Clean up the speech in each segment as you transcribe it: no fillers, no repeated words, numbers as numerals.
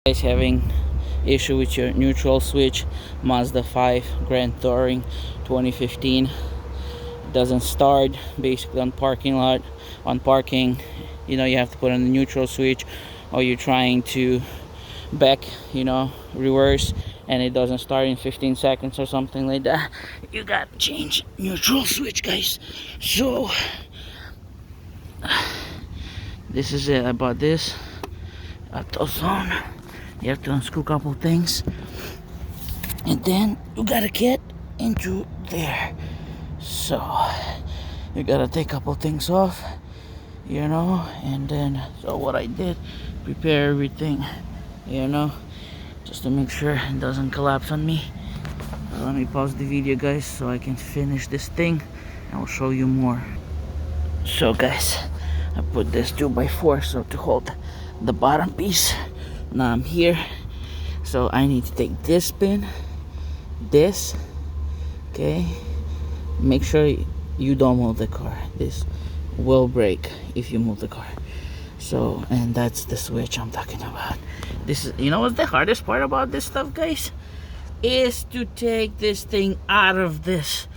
Guys having issue with your neutral switch, Mazda 5 Grand Touring 2015, doesn't start basically on parking lot. On parking, you have to put on the neutral switch, or you're trying to back, reverse, and it doesn't start in 15 seconds or something like that. You got to change neutral switch, guys. So this is it. I bought this at Ozone. You have to unscrew a couple things, and then you gotta get into there. So you gotta take a couple things off, and then so what I did, prepare everything, just to make sure it doesn't collapse on me. Let me pause the video, guys, so I can finish this thing and I'll show you more. So guys, I put this 2x4 so to hold the bottom piece. Now I'm here, so I need to take this pin, this, okay, make sure you don't move the car. This will break if you move the car. So, and that's the switch I'm talking about. This is, what's the hardest part about this stuff, guys, is to take this thing out of this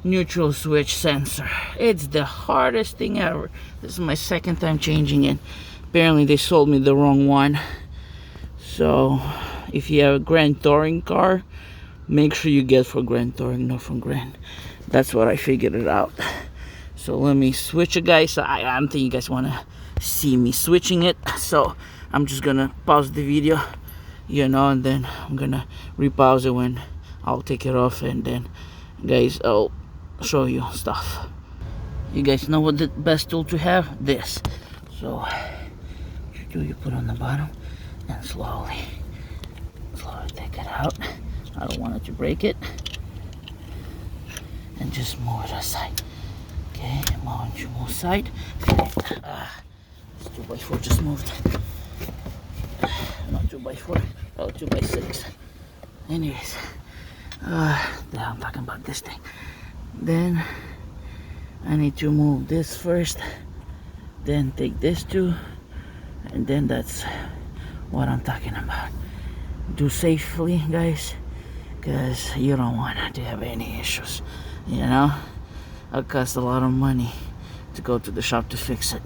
neutral switch sensor. It's the hardest thing ever. This is my second time changing it. Apparently they sold me the wrong one. So if you have a Grand Touring car, make sure you get for Grand Touring, not from Grand. That's what I figured it out. So let me switch it, guys. So I don't think you guys want to see me switching it, so I'm just gonna pause the video, and then I'm gonna repause it when I'll take it off, and then guys, I'll show you stuff. You guys know what the best tool to have? This. So what you put on the bottom and slowly take it out. I don't want it to break it, and just move it aside. Okay, move aside. This 2x4 just moved. Not 2x4, oh, 2x6. Anyways, I'm talking about this thing. Then I need to move this first, then take this too, and then that's what I'm talking about. Do safely, guys, because you don't want to have any issues. It'll cost a lot of money to go to the shop to fix it.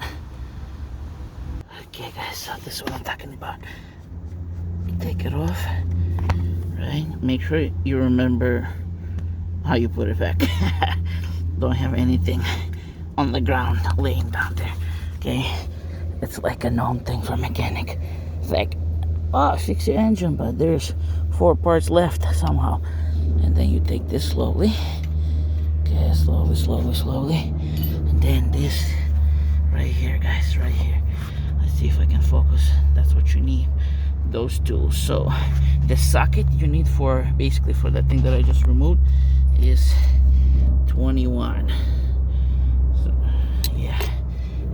Okay, guys, so this is what I'm talking about. Take it off, right? Make sure you remember how you put it back. Don't have anything on the ground laying down there, okay? It's like a known thing for mechanic. It's like, fix your engine, but there's 4 parts left somehow. And then you take this slowly, okay, slowly, and then this right here, guys, right here. Let's see if I can focus. That's what you need, those tools. So the socket you need for basically for that thing that I just removed is 21. So yeah,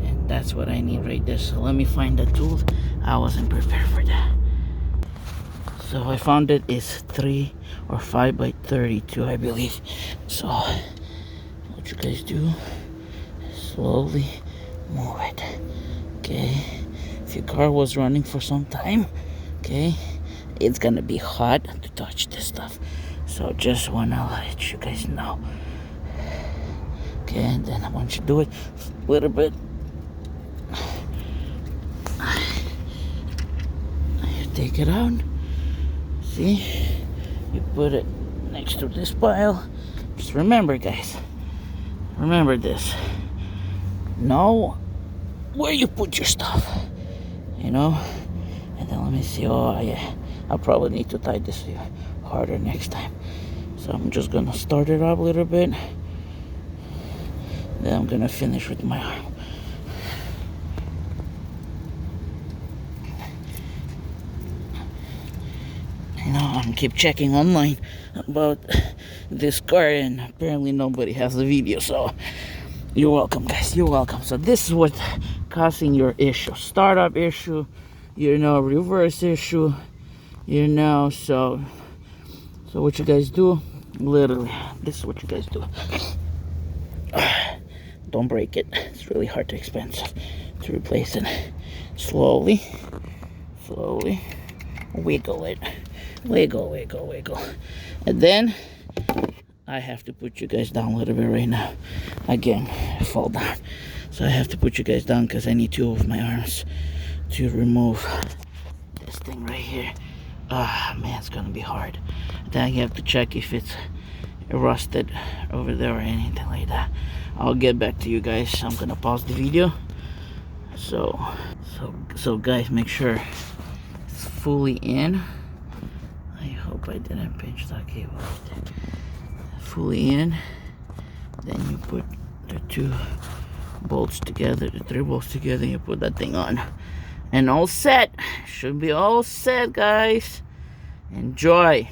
and that's what I need right there. So let me find the tools. I wasn't prepared for that. So I found it is 3 or 5 by 32, I believe. So what you guys do, slowly move it, okay? If your car was running for some time, okay, it's gonna be hot to touch this stuff. So just wanna let you guys know. Okay, and then once you do it a little bit, you take it out. See, you put it next to this pile. Just remember, guys, remember this. Know where you put your stuff, and then let me see. Oh yeah, I'll probably need to tie this harder next time. So I'm just gonna start it up a little bit, then I'm gonna finish with my arm. I'm keep checking online about this car, and apparently nobody has the video, so you're welcome, guys, you're welcome. So this is what's causing your issue: startup issue, reverse issue, so what you guys do, literally, this is what you guys do. Don't break it. It's really hard to expensive to replace it. Slowly, wiggle it. Wiggle, wiggle, wiggle. And then I have to put you guys down a little bit right now. Again, I fall down. So I have to put you guys down because I need two of my arms to remove this thing right here. Ah, man, it's gonna be hard. Then you have to check if it's rusted over there or anything like that. I'll get back to you guys. I'm gonna pause the video. So guys, make sure it's fully in. I hope I didn't pinch that cable right there. Fully in. Then you put the two bolts together, the three bolts together, and you put that thing on. And all set. Should be all set, guys. Enjoy.